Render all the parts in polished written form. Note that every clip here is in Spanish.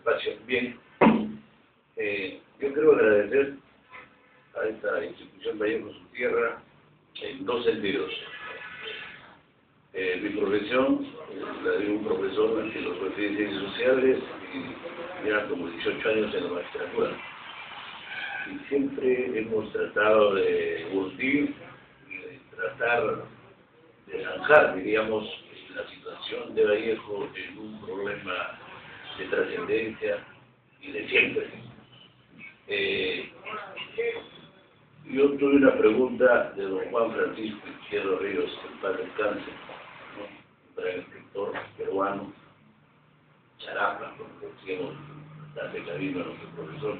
espacio. Bien, yo quiero agradecer a esta institución Vallejo Su Tierra en dos sentidos. Mi profesión, la de un profesor en filosofía y ciencias sociales, y ya como 18 años en la magistratura. Y siempre hemos tratado de urdir y de tratar de zanjar, diríamos, la situación de Vallejo en un problema de trascendencia y de siempre. Yo tuve una pregunta de don Juan Francisco Izquierdo Ríos, en paz descanse, un gran escritor peruano, charapa, como decíamos, bastante cariño a nuestro profesor.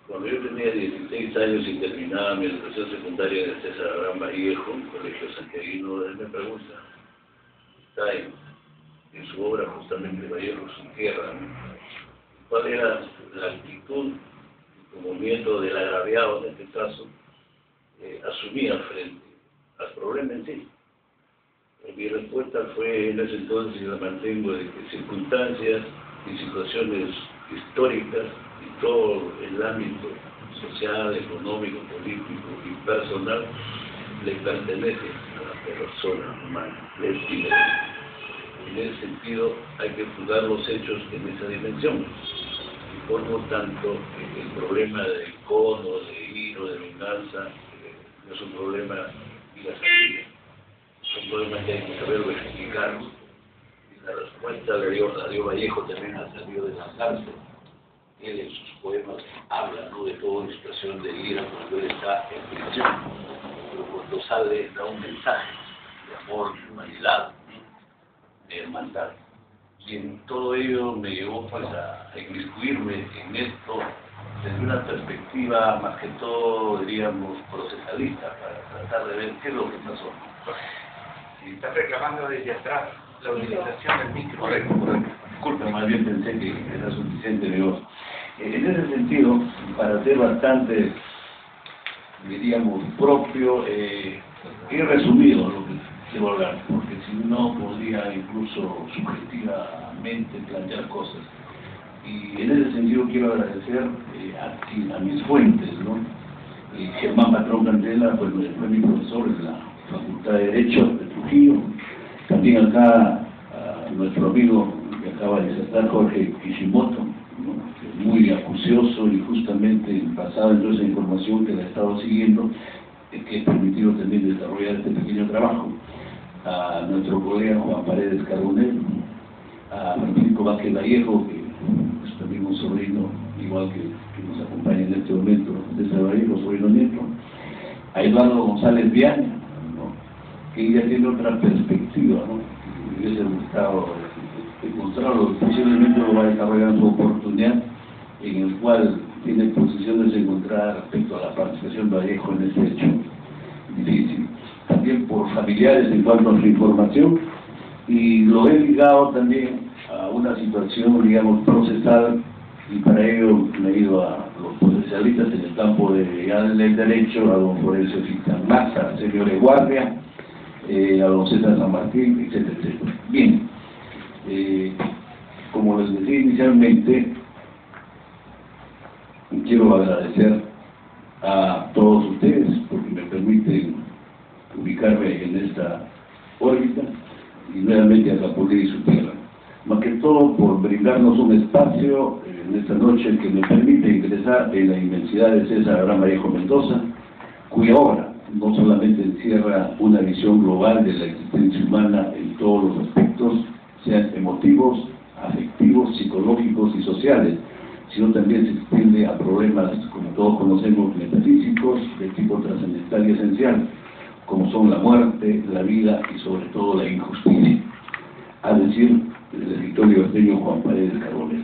Cuando yo tenía 16 años y terminaba mi educación secundaria en el César Abraham Vallejo, un colegio santiaguino, él me pregunta, está en su obra justamente Vallejo Su Tierra, ¿no? ¿Cuál era la actitud como miembro del agraviado, en este caso, asumía frente al problema en sí? Mi respuesta fue, en ese entonces, y la mantengo, de que circunstancias y situaciones históricas y todo el ámbito social, económico, político y personal le pertenece a la persona humana, le es inherente. En ese sentido, hay que juzgar los hechos en esa dimensión. Y por lo tanto, el problema del cono, de ira, de venganza, no es un problema de la salida. Es un problema que hay que saberlo explicar. Y la respuesta la dio Vallejo también al salir de la cárcel. Él en sus poemas habla, ¿no?, de toda expresión de ira cuando él está en prisión. Pero cuando sale da un mensaje de amor, de humanidad, de hermandad. Y en todo ello me llevó pues a inmiscuirme en esto desde una perspectiva más que todo, diríamos, procesalista, para tratar de ver qué es lo que pasó. Si estás reclamando desde atrás la utilización del micro. Correcto. Disculpe, más bien pensé que era suficiente mi voz. En ese sentido, para ser bastante, diríamos, propio y resumido lo que quiero hablar, porque si no podría incluso subjetivamente plantear cosas. Y en ese sentido quiero agradecer a mis fuentes, ¿no? Germán Patrón Candela pues, fue mi profesor en la Facultad de Derecho de Trujillo. También acá nuestro amigo que acaba de disertar, Jorge Kishimoto, ¿no?, que es muy acucioso y justamente basado en toda esa información que la he estado siguiendo, que he permitido también desarrollar este pequeño trabajo. A nuestro colega Juan Paredes Carbonell, a Francisco Vázquez Vallejo, que es también un sobrino, igual que nos acompaña en este momento, de César Vallejo, sobrino nieto, a Eduardo González Viana, ¿no?, que ya tiene otra perspectiva, ¿no?, que hubiese gustado encontrarlo, posiblemente lo va a desarrollar en su oportunidad, en el cual tiene posiciones encontradas respecto a la participación de Vallejo en este hecho difícil. También por familiares en cuanto a su información, y lo he ligado también a una situación, digamos, procesal, y para ello me he ido a los procesalistas en el campo del derecho, a don Florencio Ficán Maza, a señor Guardia, a don César San Martín, etcétera, etcétera. Bien, como les decía inicialmente, quiero agradecer a todos ustedes porque me permiten ubicarme en esta órbita, y nuevamente a Capulé y Su Tierra. Más que todo por brindarnos un espacio en esta noche que me permite ingresar en la inmensidad de César Abraham Vallejo Mendoza, cuya obra no solamente encierra una visión global de la existencia humana en todos los aspectos, sean emotivos, afectivos, psicológicos y sociales, sino también se extiende a problemas, como todos conocemos, metafísicos, de tipo trascendental y esencial, como son la muerte, la vida y sobre todo la injusticia, a decir del escritor liberteño Juan Paredes Carbonell.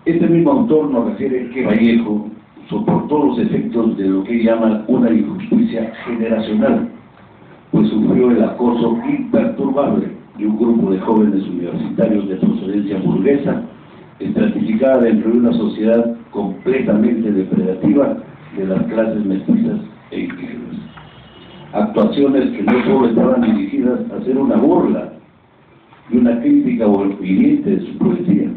Este mismo autor nos refiere que Vallejo soportó los efectos de lo que llama una injusticia generacional, pues sufrió el acoso imperturbable de un grupo de jóvenes universitarios de procedencia burguesa, estratificada dentro de una sociedad completamente depredativa de las clases mestizas e indígenas. Actuaciones que no solo estaban dirigidas a hacer una burla y una crítica hiriente de su poesía,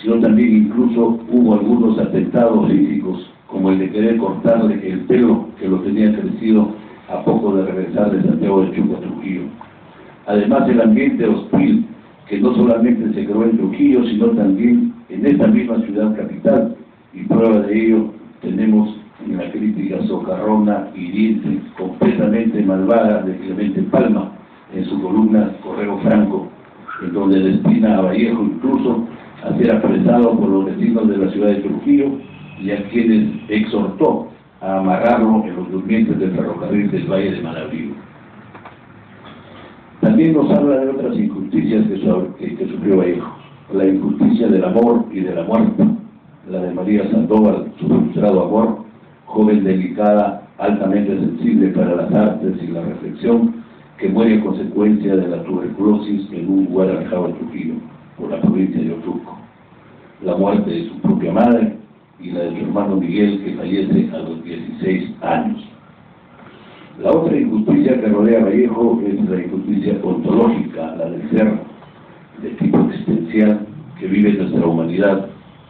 sino también incluso hubo algunos atentados físicos, como el de querer cortarle el pelo que lo tenía crecido a poco de regresar de Santiago de Chuco a Trujillo. Además, el ambiente hostil que no solamente se creó en Trujillo, sino también en esta misma ciudad capital, y prueba de ello tenemos en la crítica socarrona, hiriente, completamente malvada de Clemente Palma, en su columna Correo Franco, en donde destina a Vallejo incluso a ser apresado por los vecinos de la ciudad de Trujillo y a quienes exhortó a amarrarlo en los durmientes del ferrocarril del Valle de Manabrigo. También nos habla de otras injusticias que sufrió Vallejo: la injusticia del amor y de la muerte, la de María Sandoval, su frustrado amor, joven delicada, altamente sensible para las artes y la reflexión, que muere a consecuencia de la tuberculosis en un lugar alejado de Trujillo, por la provincia de Otuco. La muerte de su propia madre y la de su hermano Miguel, que fallece a los 16 años. La otra injusticia que rodea a Vallejo es la injusticia ontológica, la del ser de tipo existencial que vive nuestra humanidad,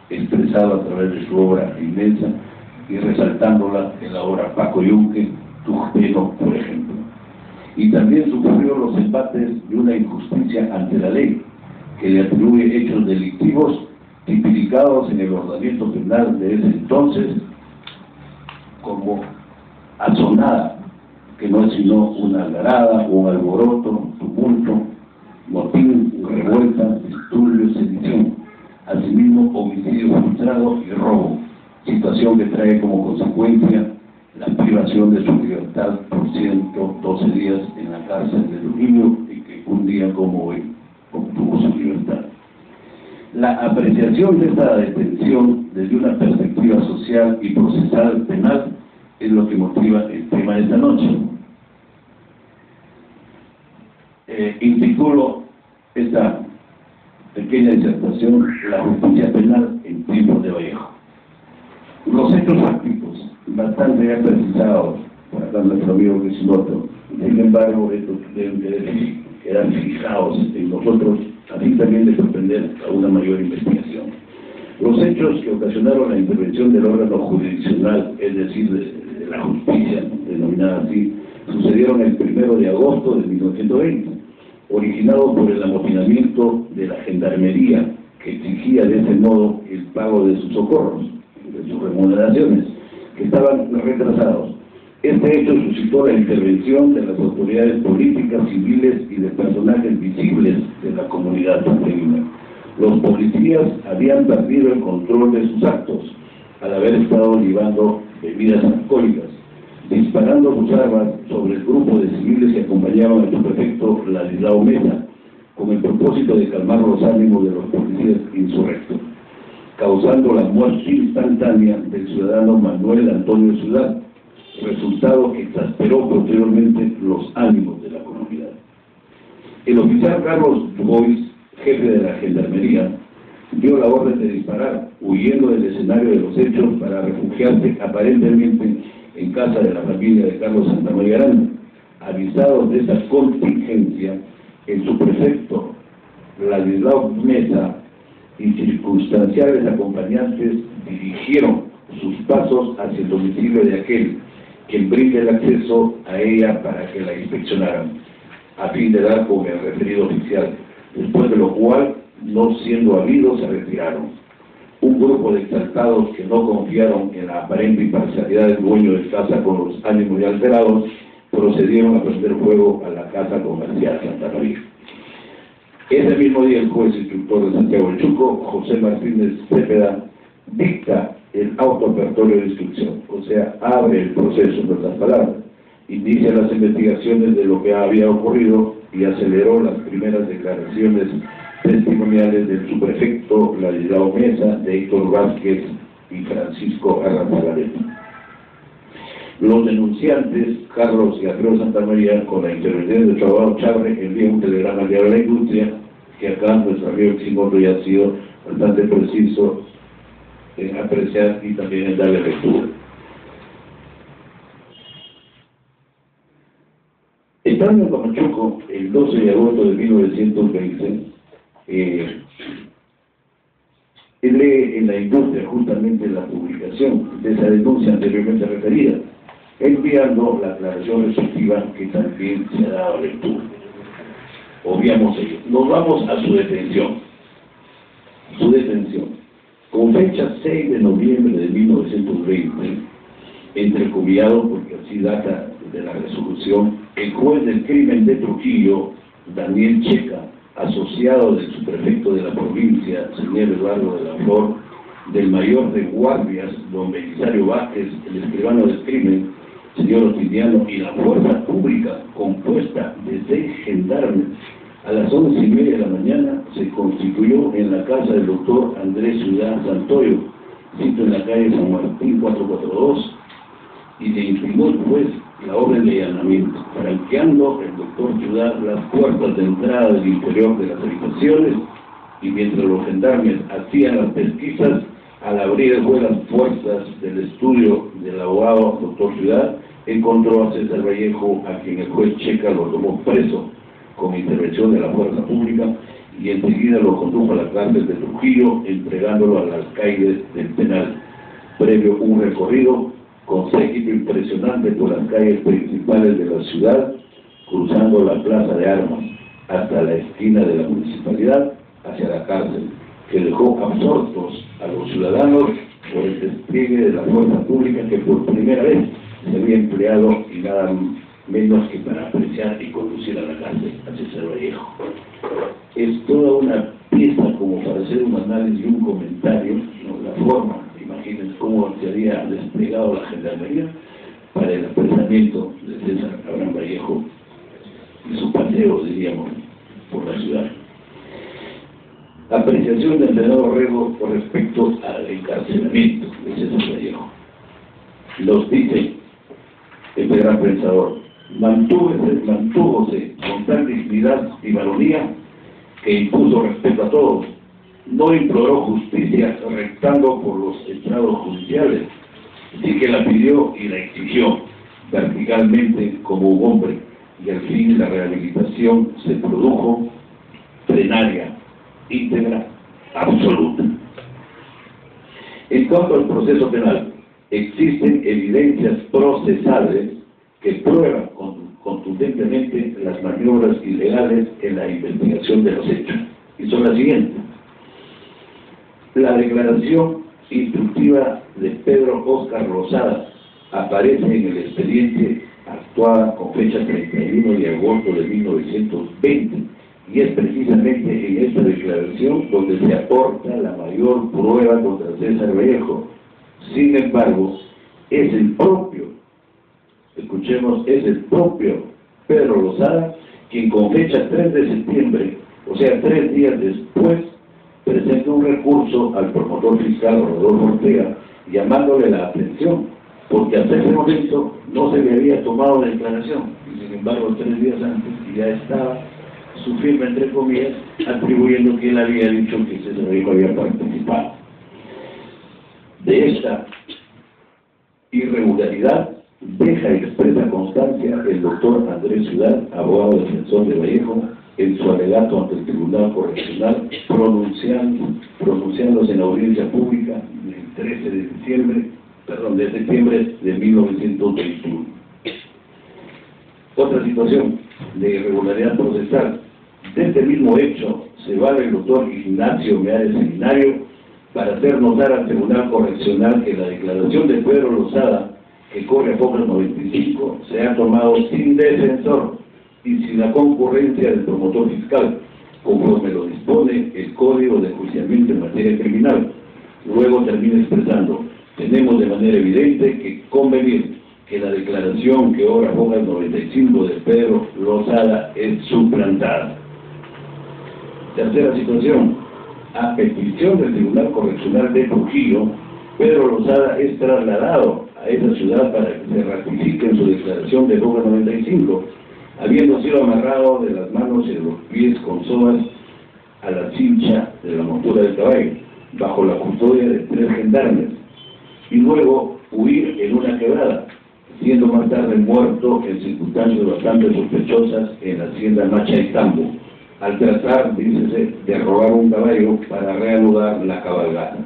expresada a través de su obra inmensa y resaltándola en la obra Paco Yunque, Tujpeno, por ejemplo. Y también sufrió los embates de una injusticia ante la ley, que le atribuye hechos delictivos tipificados en el ordenamiento penal de ese entonces como azonada, que no es sino una algarada, un alboroto, tumulto, motín, revuelta, disturbio, sedición, asimismo homicidio frustrado y robo, situación que trae como consecuencia la privación de su libertad por 112 días en la cárcel de Trujillo, y que un día como hoy obtuvo su libertad. La apreciación de esta detención desde una perspectiva social y procesal penal es lo que motiva el tema de esta noche. Intitulo esta pequeña disertación La justicia penal en tiempos de Vallejo. Los hechos fácticos, bastante ya precisados por acá nuestro amigo Quisimoto, sin embargo, estos deben quedar fijados en nosotros, así también de sorprender a una mayor investigación. Los hechos que ocasionaron la intervención del órgano jurisdiccional, es decir, de la justicia, denominada así, sucedieron el 1 de agosto de 1920, originado por el amotinamiento de la gendarmería, que exigía de ese modo el pago de sus socorros, de sus remuneraciones, que estaban retrasados. Este hecho suscitó la intervención de las autoridades políticas, civiles y de personajes visibles de la comunidad santiaguina. Los policías habían perdido el control de sus actos al haber estado llevando bebidas alcohólicas, disparando sus armas sobre el grupo de civiles que acompañaban al subprefecto Ladislao Mesa, con el propósito de calmar los ánimos de los policías insurrectos, causando la muerte instantánea del ciudadano Manuel Antonio Ciudad, resultado que exasperó posteriormente los ánimos de la comunidad. El oficial Carlos Dubois, jefe de la gendarmería, dio la orden de disparar, huyendo del escenario de los hechos para refugiarse aparentemente en casa de la familia de Carlos Santamaría Aranda. Avisados de esa contingencia, el subprefecto Ladislao Mesa y circunstanciales acompañantes dirigieron sus pasos hacia el domicilio de aquel quien brinde el acceso a ella para que la inspeccionaran, a fin de dar con el referido oficial, después de lo cual, no siendo habidos, se retiraron. Un grupo de exaltados que no confiaron en la aparente imparcialidad del dueño de casa con los ánimos ya alterados, procedieron a prender fuego a la casa comercial Santa María. Ese mismo día el juez instructor de Santiago de Chuco, José Martínez Cepeda, dicta el auto apertorio de instrucción, o sea, abre el proceso, en otras palabras, inicia las investigaciones de lo que había ocurrido y aceleró las primeras declaraciones testimoniales del subprefecto Ladislao Mesa, de Héctor Vázquez y Francisco Arranzagaleta. Los denunciantes, Carlos y Alfredo Santamaría, con la intervención de su abogado Charre, envían un telegrama al diario de la Industria, que acá nuestro amigo Quisimoto ya ha sido bastante preciso en apreciar y también en darle lectura. Estando en Comachuco, el 12 de agosto de 1920, Él lee en la industria justamente la publicación de esa denuncia anteriormente referida, enviando la aclaración respectiva que también se ha dado lectura. Obviamos ello. Nos vamos a su detención. Su detención. Con fecha 6 de noviembre de 1920, entrecomillado porque así data de la resolución, el juez del crimen de Trujillo, Daniel Checa, asociado del subprefecto de la provincia, señor Eduardo de la Flor, del mayor de guardias, don Belisario Vázquez, el escribano del crimen, señor Otiniano, y la fuerza pública compuesta de 6 gendarmes, a las 11:30 de la mañana se constituyó en la casa del doctor Andrés Ciudad Santoyo, sito en la calle San Martín 442, y se intimó pues la orden de allanamiento, franqueando el doctor Ciudad las puertas de entrada del interior de las habitaciones, y mientras los gendarmes hacían las pesquisas, al abrir el juez las puertas del estudio del abogado doctor Ciudad, encontró a César Vallejo, a quien el juez Checa lo tomó preso con intervención de la fuerza pública, y enseguida lo condujo a la cárcel de Trujillo, entregándolo al alcaide del penal, previo un recorrido con séquito impresionante por las calles principales de la ciudad, cruzando la plaza de armas hasta la esquina de la municipalidad, hacia la cárcel, que dejó absortos a los ciudadanos por el despliegue de la fuerza pública que por primera vez se había empleado, y nada menos que para apreciar y conducir a la cárcel a César Vallejo. Es toda una pieza como para hacer un análisis y un comentario, ¿no? La forma, imagínense cómo se había desplegado la gendarmería para el apresamiento de César Abraham Vallejo y su paseo, diríamos, por la ciudad. Apreciación del senador Rego con respecto al encarcelamiento de César Vallejo. Nos dice este gran pensador: mantúvose con tal dignidad y varonía que impuso respeto a todos, no imploró justicia rectando por los estrados judiciales, sí que la pidió y la exigió verticalmente como un hombre, y al fin la rehabilitación se produjo plenaria, íntegra, absoluta. En cuanto al proceso penal, existen evidencias procesales que prueban contundentemente las maniobras ilegales en la investigación de los hechos, y son las siguientes. La declaración instructiva de Pedro Óscar Lozada aparece en el expediente actuada con fecha 31 de agosto de 1920, y es precisamente en esta declaración donde se aporta la mayor prueba contra César Vallejo. Sin embargo, es el propio, escuchemos, es el propio Pedro Lozada quien con fecha 3 de septiembre, o sea 3 días después, presenta un recurso al promotor fiscal Rodolfo Ortega, llamándole la atención, porque hasta ese momento no se le había tomado declaración, y sin embargo 3 días antes ya estaba su firma, entre comillas, atribuyendo que él había dicho que César Vallejo había participado. De esta irregularidad deja expresa constancia el doctor Andrés Ciudad, abogado defensor de Vallejo, en su alegato ante el Tribunal Correccional, pronunciándose en la audiencia pública el 13 de septiembre de 1921. Otra situación de irregularidad procesal. De este mismo hecho se vale el doctor Ignacio Meares Seminario para hacer notar al Tribunal Correccional que la declaración de Pedro Lozada, que corre a Focas 95, se ha tomado sin defensor y sin la concurrencia del promotor fiscal, conforme lo dispone el Código de Enjuiciamiento en materia criminal. Luego termina expresando: tenemos de manera evidente que convenir que la declaración que obra Focas 95 de Pedro Lozada es suplantada. Tercera situación. A petición del Tribunal Correccional de Trujillo, Pedro Lozada es trasladado a esa ciudad para que se ratifique en su declaración de Focas 95, habiendo sido amarrado de las manos y de los pies con sogas a la cincha de la montura del caballo, bajo la custodia de 3 gendarmes, y luego huir en una quebrada, siendo más tarde muerto en circunstancias bastante sospechosas en la hacienda Macha y Tambo, al tratar, dícese, de robar un caballo para reanudar la cabalgata,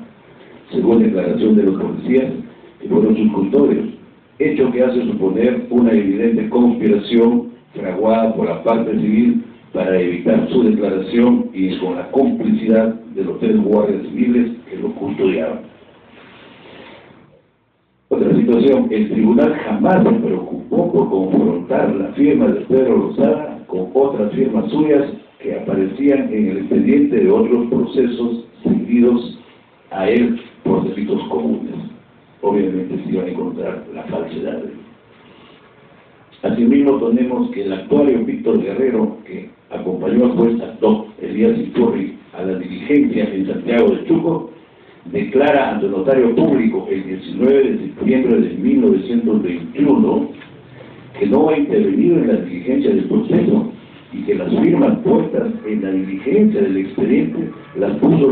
según declaración de los policías que fueron sus custodios, hecho que hace suponer una evidente conspiración fraguada por la parte civil para evitar su declaración y con la complicidad de los 3 guardias civiles que lo custodiaban. Otra situación, el tribunal jamás se preocupó por confrontar la firma de Pedro Lozada con otras firmas suyas que aparecían en el expediente de otros procesos seguidos a él por delitos comunes. Obviamente se iban a encontrar la falsedad. Asimismo, tenemos que el actuario Víctor Guerrero, que acompañó al juez Doc Elías Iturri a la diligencia en Santiago de Chuco, declara ante el notario público el 19 de septiembre de 1921 que no ha intervenido en la diligencia del proceso y que las firmas puestas en la diligencia del expediente las puso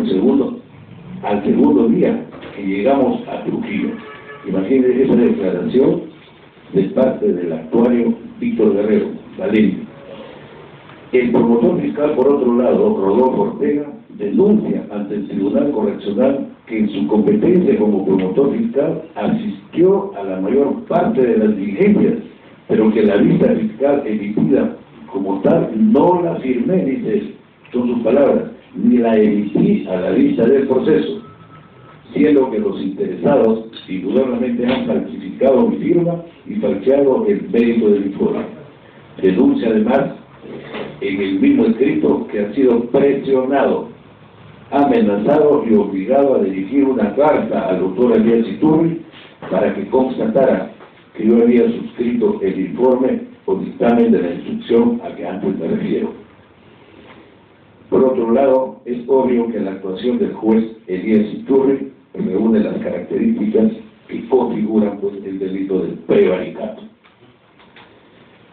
al segundo día que llegamos a Trujillo. Imagínense esa declaración de parte del actuario Víctor Guerrero, Valencia. El promotor fiscal, por otro lado, Rodolfo Ortega, denuncia ante el Tribunal Correccional que en su competencia como promotor fiscal asistió a la mayor parte de las diligencias, pero que la vista fiscal emitida como tal no la firmé, dice, son sus palabras, ni la emití a la vista del proceso, siendo que los interesados indudablemente han falsificado mi firma y falseado el mérito del informe. Denuncia además en el mismo escrito que ha sido presionado, amenazado y obligado a dirigir una carta al doctor Elías Iturri para que constatara que yo había suscrito el informe o dictamen de la instrucción a que antes me refiero. Por otro lado, es obvio que la actuación del juez Elías Iturri reúne las características que configuran pues, el delito del prevaricato.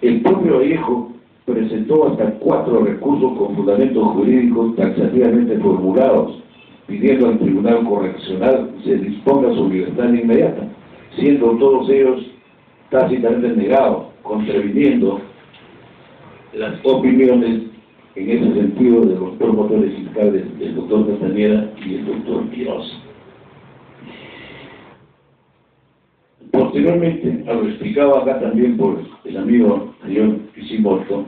El propio Vallejo presentó hasta 4 recursos con fundamentos jurídicos taxativamente formulados, pidiendo al Tribunal Correccional se disponga su libertad inmediata, siendo todos ellos tácitamente negados, contraviniendo las opiniones en ese sentido de los promotores fiscales, el doctor Castañeda y el doctor Quiroz. Posteriormente, lo explicaba acá también por el amigo señor Kishimoto,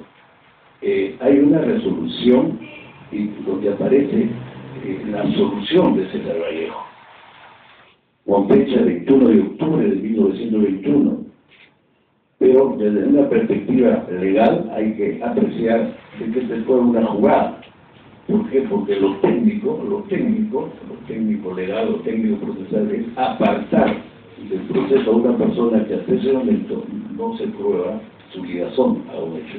hay una resolución donde aparece la absolución de César Vallejo, con fecha 21 de octubre de 1921. Pero desde una perspectiva legal hay que apreciar que esta fue una jugada. ¿Por qué? Porque lo técnico legal, lo técnico procesal es apartar del proceso a una persona que hasta ese momento no se prueba su ligazón a un hecho.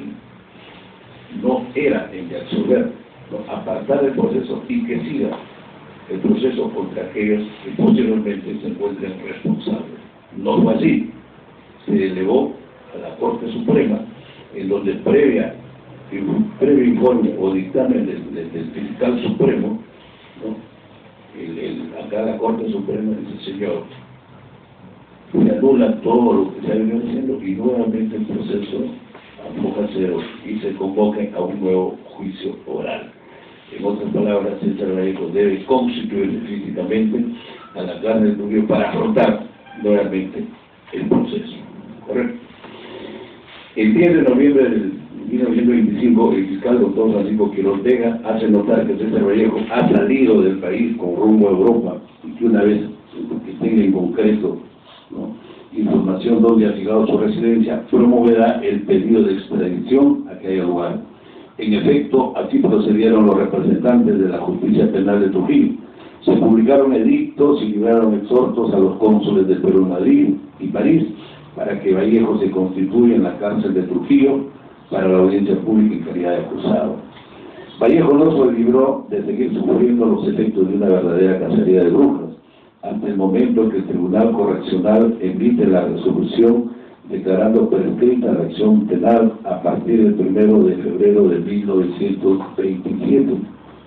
No era el de absolver, no, apartar el proceso y que siga el proceso contra aquellos que posteriormente se encuentren responsables. No fue así. Se elevó a la Corte Suprema, en donde previo informe o dictamen del fiscal supremo, ¿no? Acá la Corte Suprema dice, señor, se anula todo lo que se ha venido haciendo y nuevamente el proceso arroja cero y se convoca a un nuevo juicio oral. En otras palabras, César Vallejo debe constituirse físicamente a la cárcel del Trujillo para afrontar nuevamente el proceso. ¿Correcto? El 10 de noviembre de 1925, el fiscal doctor Francisco Quiroz Ortega hace notar que César Vallejo ha salido del país con rumbo a Europa y que una vez que tenga en concreto, ¿no?, información donde ha fijado su residencia, promoverá el pedido de extradición a que haya lugar. En efecto, así procedieron los representantes de la Justicia Penal de Trujillo. Se publicaron edictos y libraron exhortos a los cónsules de Perú, Madrid y París para que Vallejo se constituya en la cárcel de Trujillo para la audiencia pública en calidad de acusado. Vallejo no se libró de seguir sufriendo los efectos de una verdadera cacería de brujas, hasta el momento que el Tribunal Correccional emite la resolución declarando prescrita la acción penal a partir del 1 de febrero de 1927,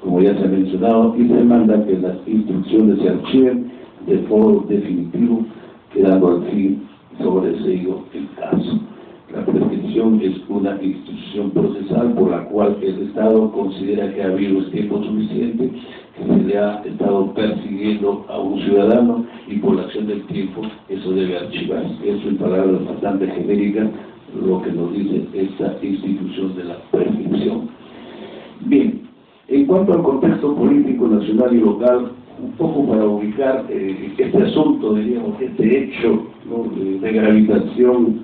como ya se ha mencionado, y se manda que las instrucciones se archiven de modo definitivo, quedando al fin sobreseído el caso. La prescripción es una institución procesal por la cual el Estado considera que ha habido el tiempo suficiente, que se le ha estado persiguiendo a un ciudadano y por la acción del tiempo eso debe archivarse. Eso en palabras bastante genéricas lo que nos dice esta institución de la prescripción. Bien, en cuanto al contexto político nacional y local, un poco para ubicar este asunto, diríamos, este hecho, ¿no?, de gravitación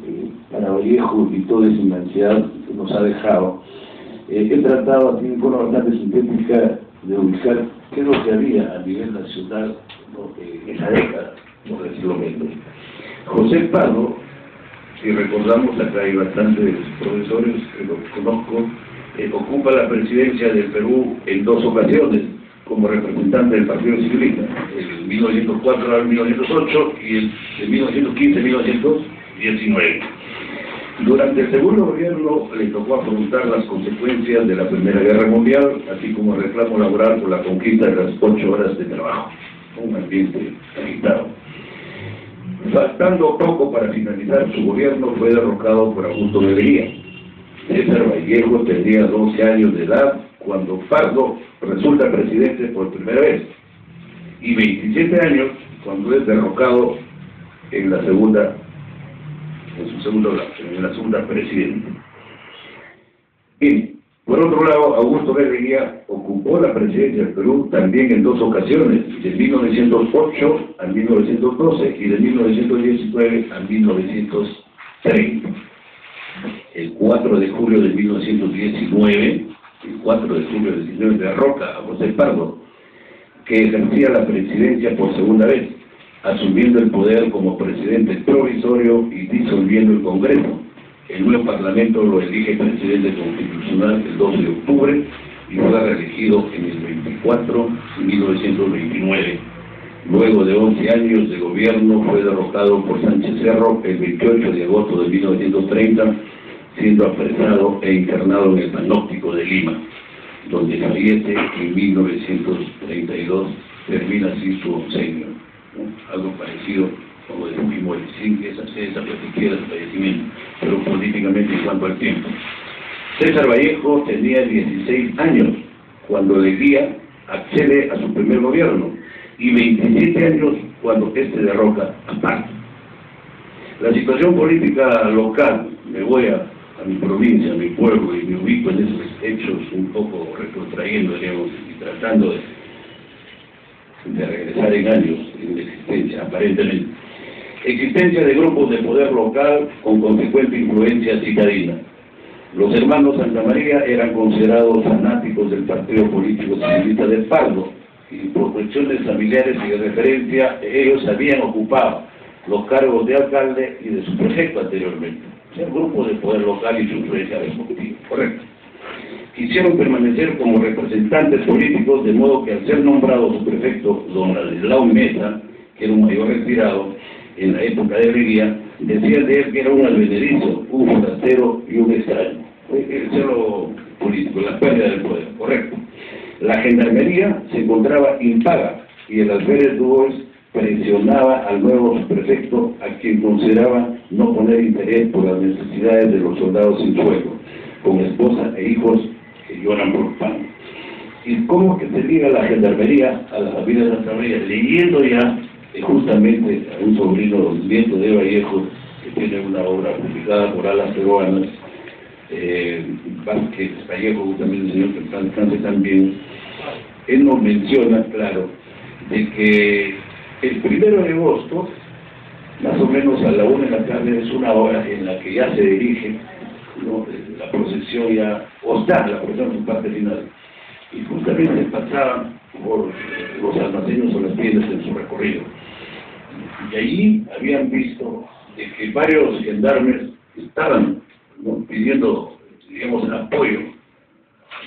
para Vallejo y toda esa inmensidad que nos ha dejado, he tratado así de forma bastante sintética de ubicar qué es lo que había a nivel nacional, ¿no?, en esa década, por decirlo menos. José Pardo, si recordamos, acá hay bastantes profesores que los conozco, ocupa la presidencia del Perú en 2 ocasiones como representante del Partido Civilista, el 1904 al 1908 y el de 1915 1919. Durante el segundo gobierno le tocó afrontar las consecuencias de la Primera Guerra Mundial, así como el reclamo laboral por la conquista de las 8 horas de trabajo, un ambiente agitado. Faltando poco para finalizar su gobierno, fue derrocado por Augusto Leguía. César Vallejo tenía 12 años de edad cuando Pardo resulta presidente por primera vez, y 27 años cuando es derrocado en la segunda presidencia. Bien, por otro lado, Augusto Leguía ocupó la presidencia del Perú también en 2 ocasiones, de 1908 a 1912 y de 1919 a 1930. El 4 de julio de 1919, derroca a José Pardo, que ejercía la presidencia por segunda vez, asumiendo el poder como presidente provisorio y disolviendo el Congreso. El nuevo Parlamento lo elige presidente constitucional el 12 de octubre y fue reelegido en el 24 de 1929. Luego de 11 años de gobierno fue derrotado por Sánchez Cerro el 28 de agosto de 1930, siendo apresado e internado en el Panóptico de Lima, donde fallece en 1932, termina así su oncenio, ¿no? Algo parecido, como decimos, sin esa perspectiva del fallecimiento, pero políticamente en cuanto al tiempo. César Vallejo tenía 16 años cuando Leguía accede a su primer gobierno y 27 años cuando este derroca a Pardo. La situación política local, me voy a mi provincia, a mi pueblo, y me ubico en esos hechos un poco retrotrayendo, digamos, y tratando de regresar en años en la existencia, aparentemente. Existencia de grupos de poder local con consecuente influencia citadina. Los hermanos Santa María eran considerados fanáticos del partido político civilista de Pardo, y por cuestiones familiares y de referencia, ellos habían ocupado los cargos de alcalde y de su prefecto anteriormente. El grupo de poder local y su influencia respectiva, correcto. Quisieron permanecer como representantes políticos, de modo que al ser nombrado su prefecto, don Ladislao Mesa, que era un mayor retirado en la época de Leguía, decían de él que era un albenerizo, un forastero y un extraño. El celo político, la pérdida del poder, correcto. La gendarmería se encontraba impaga y el alférez Dubois presionaba al nuevo subprefecto, a quien consideraba no poner interés por las necesidades de los soldados sin sueldo, con esposa e hijos que lloran por pan. ¿Y cómo que se liga la gendarmería a la familia de Santa María? Leyendo ya justamente a un sobrino, nieto de Vallejo, que tiene una obra publicada por Alas Peruanas, Vázquez Vallejo, también el señor que está descanse también, él nos menciona, claro, de que el 1 de agosto, más o menos a la 1 de la tarde, es una hora en la que ya se dirige, ¿no?, la procesión ya, o está la procesión en su parte final, y justamente pasaban por los almacenes o las tiendas en su recorrido. Y allí habían visto de que varios gendarmes estaban, ¿no?, pidiendo, digamos, apoyo,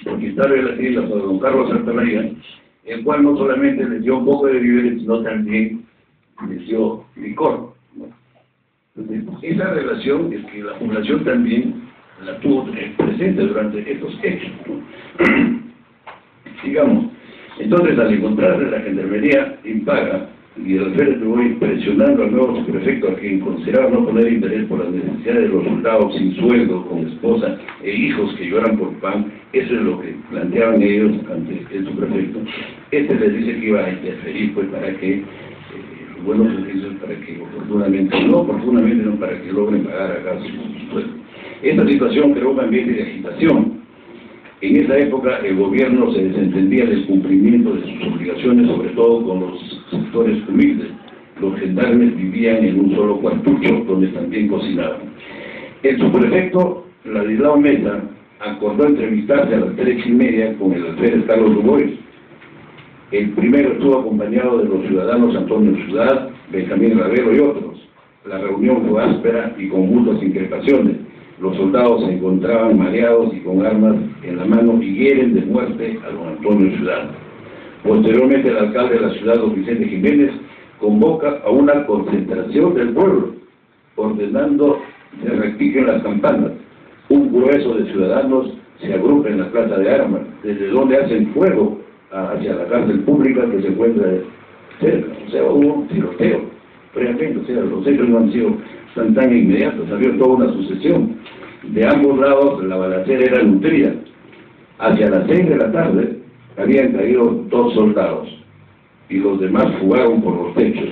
porque estaba en la tienda para don Carlos Santa María, el cual no solamente les dio un poco de víveres, sino también les dio licor, ¿no? Entonces, esa relación es que la población también la tuvo presente durante estos hechos, ¿no? Digamos, entonces al encontrarse la gendarmería impaga, y el alférez de hoy presionando al nuevo subprefecto, a quien consideraba no poner interés por las necesidades de los soldados sin sueldo, con esposa e hijos que lloran por pan. Eso es lo que planteaban ellos ante el subprefecto. Este les dice que iba a interferir pues para que los buenos servicios, para que oportunamente no para que logren pagar acá su sueldo. Esta situación creó un ambiente de agitación. En esa época el gobierno se desentendía del cumplimiento de sus obligaciones, sobre todo con los sectores humildes. Los gendarmes vivían en un solo cuartucho donde también cocinaban. El subprefecto Ladislao Mesa acordó entrevistarse a las 3:30 con el alférez Carlos Dubois. El primero estuvo acompañado de los ciudadanos Antonio Ciudad, Benjamín Ravelo y otros. La reunión fue áspera y con muchas increpaciones. Los soldados se encontraban mareados y con armas en la mano y hieren de muerte a don Antonio Ciudad. Posteriormente el alcalde de la ciudad, don Vicente Jiménez, convoca a una concentración del pueblo, ordenando que se rectifiquen las campanas. Un grueso de ciudadanos se agrupa en la plaza de armas, desde donde hacen fuego hacia la cárcel pública que se encuentra cerca. O sea, hubo un tiroteo previamente, o sea, los hechos no han sido tan inmediatos, había toda una sucesión. De ambos lados la balacera era nutrida. Hacia las 6 de la tarde habían caído 2 soldados y los demás fugaron por los techos,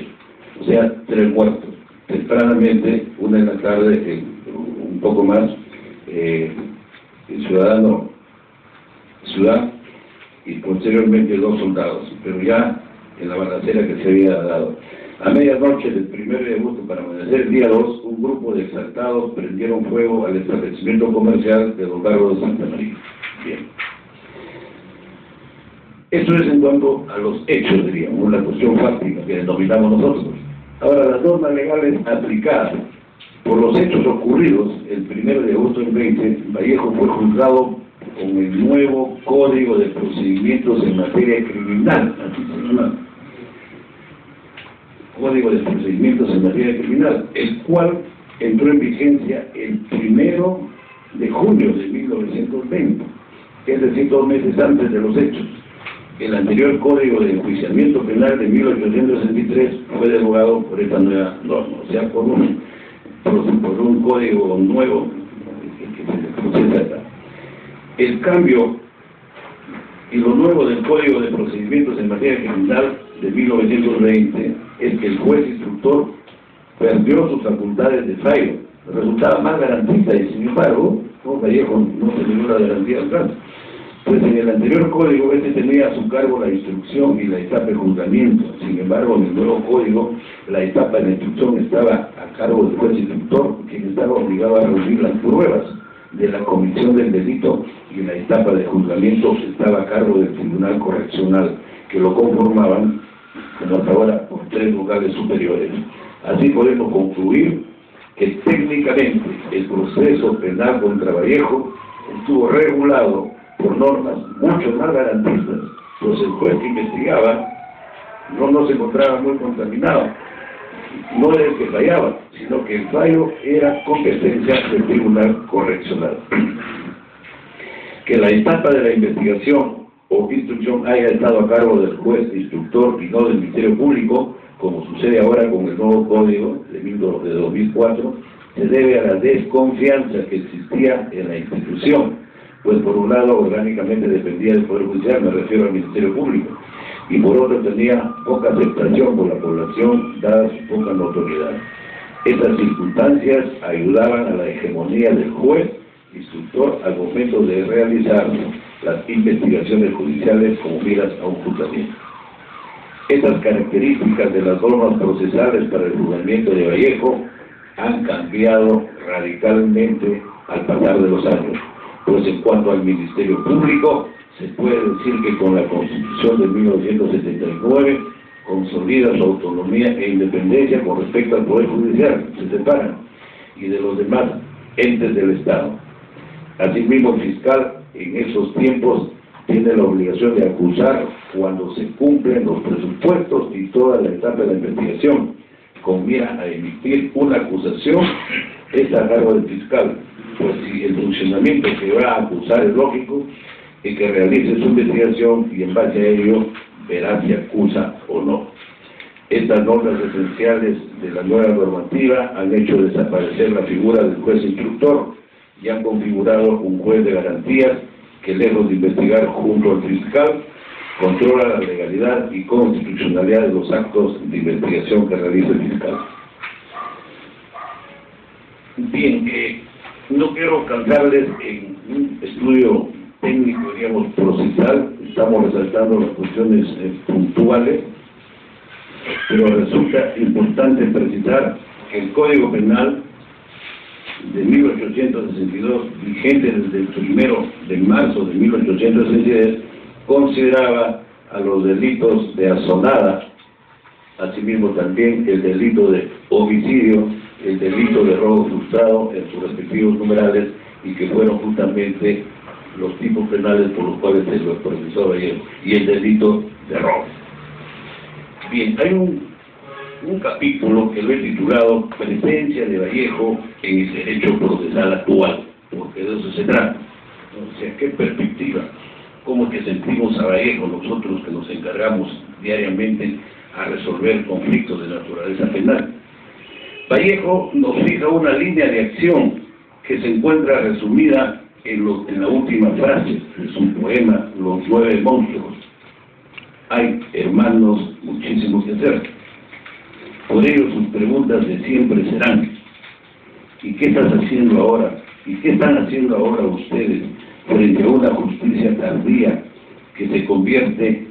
o sea, 3 muertos. Tempranamente, 1 de la tarde, un poco más, el ciudadano Ciudad y posteriormente 2 soldados, pero ya en la balacera que se había dado. A medianoche del 1 de agosto, para amanecer el día 2, un grupo de exaltados prendieron fuego al establecimiento comercial de Don Carlos de Santa María. Bien. Eso es en cuanto a los hechos, diríamos, la cuestión fáctica que denominamos nosotros. Ahora, las normas legales aplicadas por los hechos ocurridos el 1 de agosto del 20, Vallejo fue juzgado con el nuevo Código de Procedimientos en Materia Criminal, así se llama. Código de Procedimientos en Materia Criminal, el cual entró en vigencia el 1 de junio de 1920, es decir, 2 meses antes de los hechos. El anterior Código de Enjuiciamiento Penal de 1863 fue derogado por esta nueva norma, o sea, por un código nuevo que se procesa acá. El cambio y lo nuevo del Código de Procedimientos en Materia Criminal de 1920 es que el juez instructor perdió sus facultades de fallo. Resultaba más garantista y, sin embargo, Vallejo no tenía una garantía al caso. Pues en el anterior código este tenía a su cargo la instrucción y la etapa de juzgamiento. Sin embargo, en el nuevo código la etapa de la instrucción estaba a cargo del juez instructor, quien estaba obligado a reunir las pruebas de la comisión del delito, y la etapa de juzgamiento estaba a cargo del Tribunal Correccional, que lo conformaban, como hasta ahora, por 3 vocales superiores. Así podemos concluir que técnicamente el proceso penal contra Vallejo estuvo regulado por normas mucho más garantistas, pues el juez que investigaba no se encontraba muy contaminado. No era el que fallaba, sino que el fallo era competencia del Tribunal Correccional. Que la etapa de la investigación o instrucción haya estado a cargo del juez instructor y no del Ministerio Público, como sucede ahora con el nuevo Código de 2004, se debe a la desconfianza que existía en la institución, pues por un lado orgánicamente dependía del Poder Judicial, me refiero al Ministerio Público, y por otro tenía poca aceptación por la población, dada su poca notoriedad. Estas circunstancias ayudaban a la hegemonía del juez instructor al momento de realizar las investigaciones judiciales como miras a un juzgamiento. Estas características de las normas procesales para el juzgamiento de Vallejo han cambiado radicalmente al pasar de los años, pues en cuanto al Ministerio Público, se puede decir que con la Constitución de 1979 consolida su autonomía e independencia con respecto al Poder Judicial, se separan, y de los demás entes del Estado. Asimismo, el fiscal en esos tiempos tiene la obligación de acusar cuando se cumplen los presupuestos y toda la etapa de la investigación, con mira a emitir una acusación, es a cargo del fiscal, pues si el funcionamiento que va a acusar es lógico, y que realice su investigación y en base a ello verá si acusa o no. Estas normas esenciales de la nueva normativa han hecho desaparecer la figura del juez instructor y han configurado un juez de garantías que, lejos de investigar junto al fiscal, controla la legalidad y constitucionalidad de los actos de investigación que realiza el fiscal. Bien, no quiero cansarles en un estudio técnico, digamos, procesal. Estamos resaltando las cuestiones puntuales, pero resulta importante precisar que el Código Penal de 1862, vigente desde el 1 de marzo de 1863, consideraba a los delitos de asonada, asimismo también el delito de homicidio, el delito de robo frustrado en sus respectivos numerales, y que fueron justamente los tipos penales por los cuales se los procesó Vallejo, y el delito de robo. Bien, hay un capítulo que lo he titulado Presencia de Vallejo en el derecho procesal actual, porque de eso se trata. O sea, ¿qué perspectiva? ¿Cómo que sentimos a Vallejo nosotros que nos encargamos diariamente a resolver conflictos de naturaleza penal? Vallejo nos fija una línea de acción que se encuentra resumida en la última frase de su poema Los 9 monstruos. Hay, hermanos, muchísimo que hacer. Por ello sus preguntas de siempre serán: ¿y qué estás haciendo ahora? ¿Y qué están haciendo ahora ustedes frente a una justicia tardía que se convierte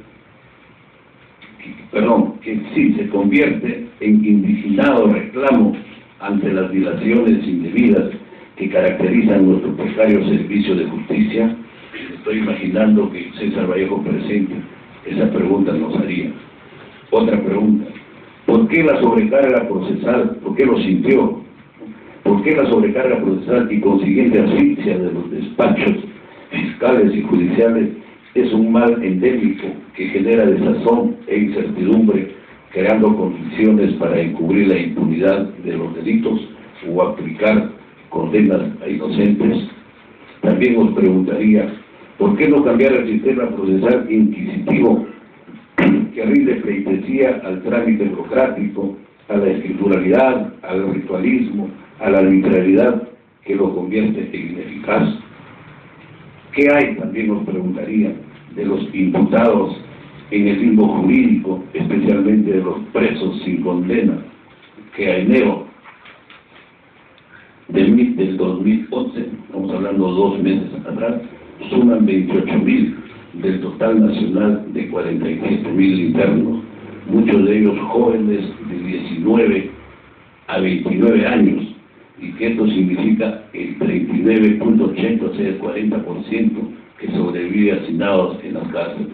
en indignado reclamo ante las dilaciones indebidas que caracterizan nuestro precario servicio de justicia? Estoy imaginando que César Vallejo presente esa pregunta nos haría. Otra pregunta: ¿por qué la sobrecarga procesal? ¿Por qué lo sintió? ¿Por qué la sobrecarga procesal y consiguiente asfixia de los despachos fiscales y judiciales es un mal endémico que genera desazón e incertidumbre, creando condiciones para encubrir la impunidad de los delitos o aplicar condenas a inocentes? También os preguntaría: ¿por qué no cambiar el sistema procesal inquisitivo que rinde pleitesía al trámite burocrático, a la escrituralidad, al ritualismo, a la arbitrariedad que lo convierte en ineficaz? ¿Qué hay, también nos preguntaría, de los imputados en el limbo jurídico, especialmente de los presos sin condena, que a enero del 2011, estamos hablando 2 meses atrás, suman 28.000 del total nacional de 47.000 internos, muchos de ellos jóvenes de 19 a 29 años, y que esto significa el 39.80, o sea, el 40% que sobrevive hacinados en las cárceles.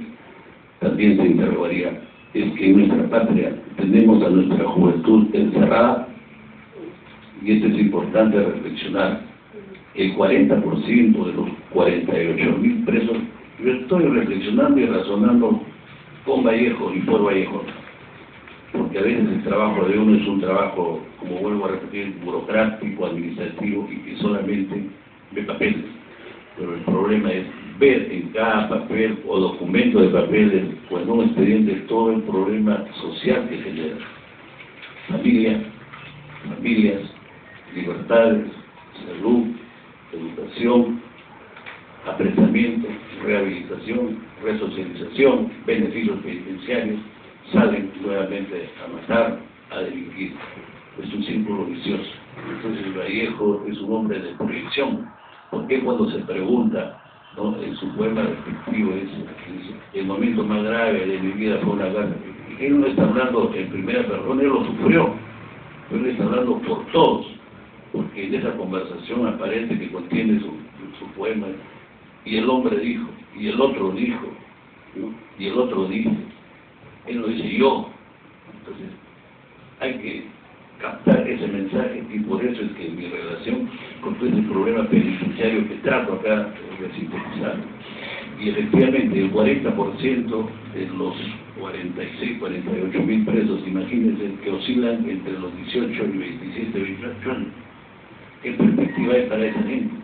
También se interrogaría: ¿es que en nuestra patria tenemos a nuestra juventud encerrada? Y esto es importante reflexionar. El 40% de los 48.000 presos, yo estoy reflexionando y razonando con Vallejo y por Vallejo, porque a veces el trabajo de uno es un trabajo, como vuelvo a repetir, burocrático, administrativo, y que solamente ve papeles. Pero el problema es ver en cada papel o documento de papeles o en un expediente todo el problema social que genera. Familias, libertades, salud, educación, apresamiento, rehabilitación, resocialización, beneficios penitenciarios, salen nuevamente a matar, a delinquir. Es un círculo vicioso. Entonces Vallejo es un hombre de proyección. Porque cuando se pregunta, ¿no?, en su poema respectivo, es el momento más grave de mi vida fue una guerra? Él no está hablando en primera persona, él lo sufrió, pero él está hablando por todos, porque en esa conversación aparente que contiene su poema, y el hombre dijo, y el otro dijo, ¿no?, y el otro dice. Él lo dice yo. Entonces hay que captar ese mensaje, y por eso es que mi relación con todo ese problema penitenciario que trato acá de sintetizar. Y efectivamente el 40% de los 48.000 presos, imagínense, que oscilan entre los 18 y 27, 28 años. ¿Qué perspectiva hay para esa gente?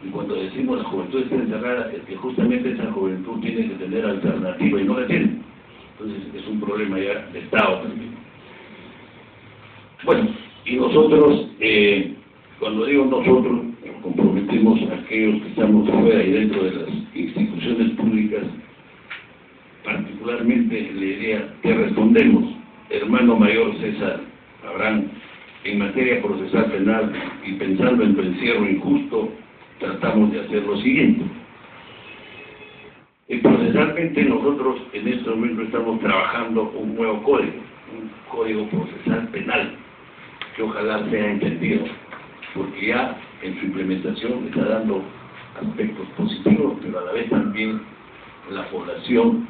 Y cuando decimos la juventud está encerrada, es que justamente esa juventud tiene que tener alternativa y no la tiene. Entonces es un problema ya de Estado también. Bueno, y nosotros, cuando digo nosotros, comprometemos a aquellos que estamos fuera y dentro de las instituciones públicas, particularmente le diría que respondemos, hermano mayor César Abraham, en materia procesal penal y pensando en tu encierro injusto, tratamos de hacer lo siguiente. Procesalmente nosotros en este momento estamos trabajando un nuevo código, un código procesal penal, que ojalá sea entendido, porque ya en su implementación está dando aspectos positivos, pero a la vez también la población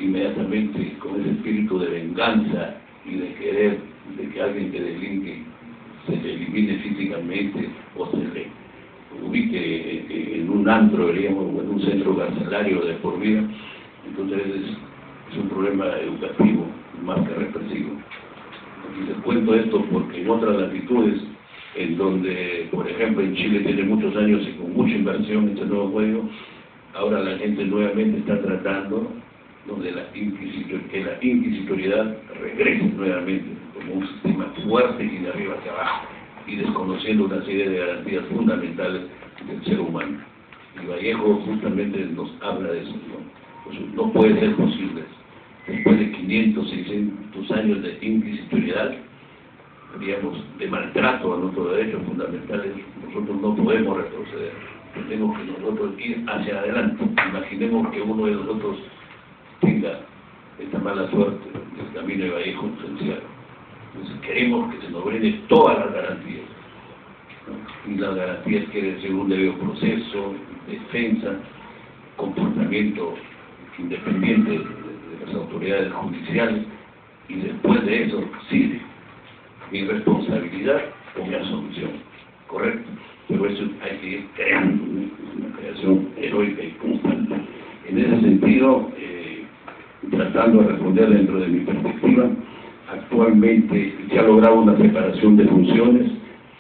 inmediatamente con ese espíritu de venganza y de querer de que alguien que delinque se le elimine físicamente o se le ubique en un antro, diríamos, o en un centro carcelario de por vida. Entonces es un problema educativo más que represivo. Y les cuento esto porque en otras latitudes, en donde, por ejemplo, en Chile tiene muchos años y con mucha inversión en este nuevo código, ahora la gente nuevamente está tratando donde que la inquisitoriedad regrese nuevamente como un sistema fuerte y de arriba hacia abajo, y desconociendo una serie de garantías fundamentales del ser humano. Y Vallejo justamente nos habla de eso, ¿no? Pues no puede ser posible. Después de 500, 600 años de inquisitoriedad, digamos, de maltrato a nuestros derechos fundamentales, nosotros no podemos retroceder. Tenemos que nosotros ir hacia adelante. Imaginemos que uno de nosotros tenga esta mala suerte del camino de Vallejo esencial. Entonces queremos que se nos brinde todas las garantías, ¿no? Y las garantías quieren decir un debido proceso, defensa, comportamiento independiente de las autoridades judiciales, y después de eso, sí, mi responsabilidad o mi absolución, correcto, pero eso hay que ir creando, ¿no? Es una creación heroica y constante. En ese sentido, tratando de responder dentro de mi perspectiva, actualmente se ha logrado una separación de funciones,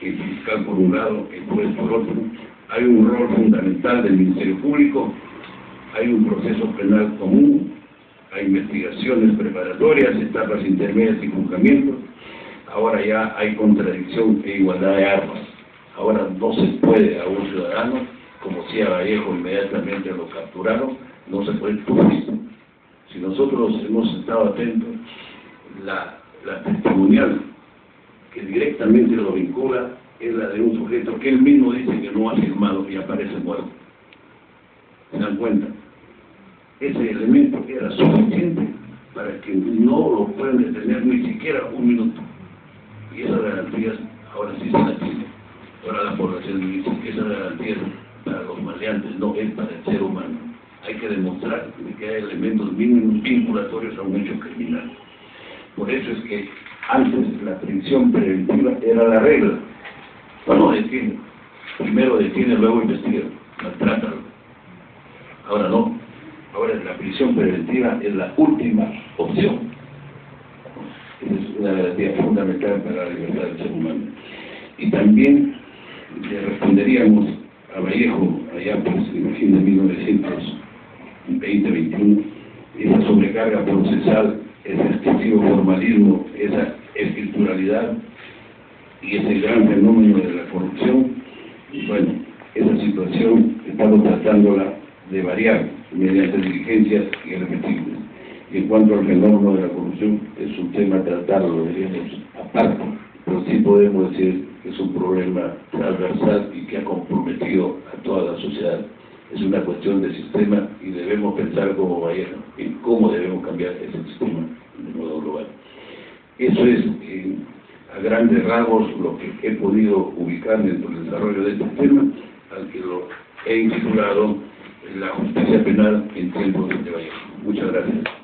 el fiscal por un lado, el juez por otro. Hay un rol fundamental del Ministerio Público, hay un proceso penal común, hay investigaciones preparatorias, etapas intermedias y juzgamientos. Ahora ya hay contradicción e igualdad de armas. Ahora no se puede a un ciudadano, como si a Vallejo inmediatamente lo capturaron, no se puede fusil. Si nosotros hemos estado atentos, la testimonial que directamente lo vincula es la de un sujeto que él mismo dice que no ha firmado y aparece muerto. ¿Se dan cuenta? Ese elemento era suficiente para que no lo puedan detener ni siquiera un minuto. Y esas garantías ahora sí se las tiene. Ahora la población dice que esas garantías para los maleantes no es para el ser humano. Hay que demostrar que hay elementos mínimos vinculatorios a un hecho criminal. Por eso es que antes la prisión preventiva era la regla. Bueno, detiene. Primero detiene, luego investiga. Maltrátalo. Ahora no. Ahora la prisión preventiva es la última opción. Esa es una garantía fundamental para la libertad del ser humano. Y también le responderíamos a Vallejo, allá pues en el fin de 1920-21, esa sobrecarga procesal, ese excesivo formalismo, esa escrituralidad y ese gran fenómeno de la corrupción. Y bueno, esa situación estamos tratándola de variar mediante diligencias irrepetibles. Y en cuanto al fenómeno de la corrupción, es un tema a tratarlo, diríamos, aparte, pero sí podemos decir que es un problema transversal y que ha comprometido a toda la sociedad. Es una cuestión de sistema y debemos pensar como Vallejo en cómo debemos cambiar ese sistema de modo global. Eso es, a grandes rasgos, lo que he podido ubicar dentro del desarrollo de este tema, al que lo he intitulado La justicia penal en tiempos de Vallejo. Muchas gracias.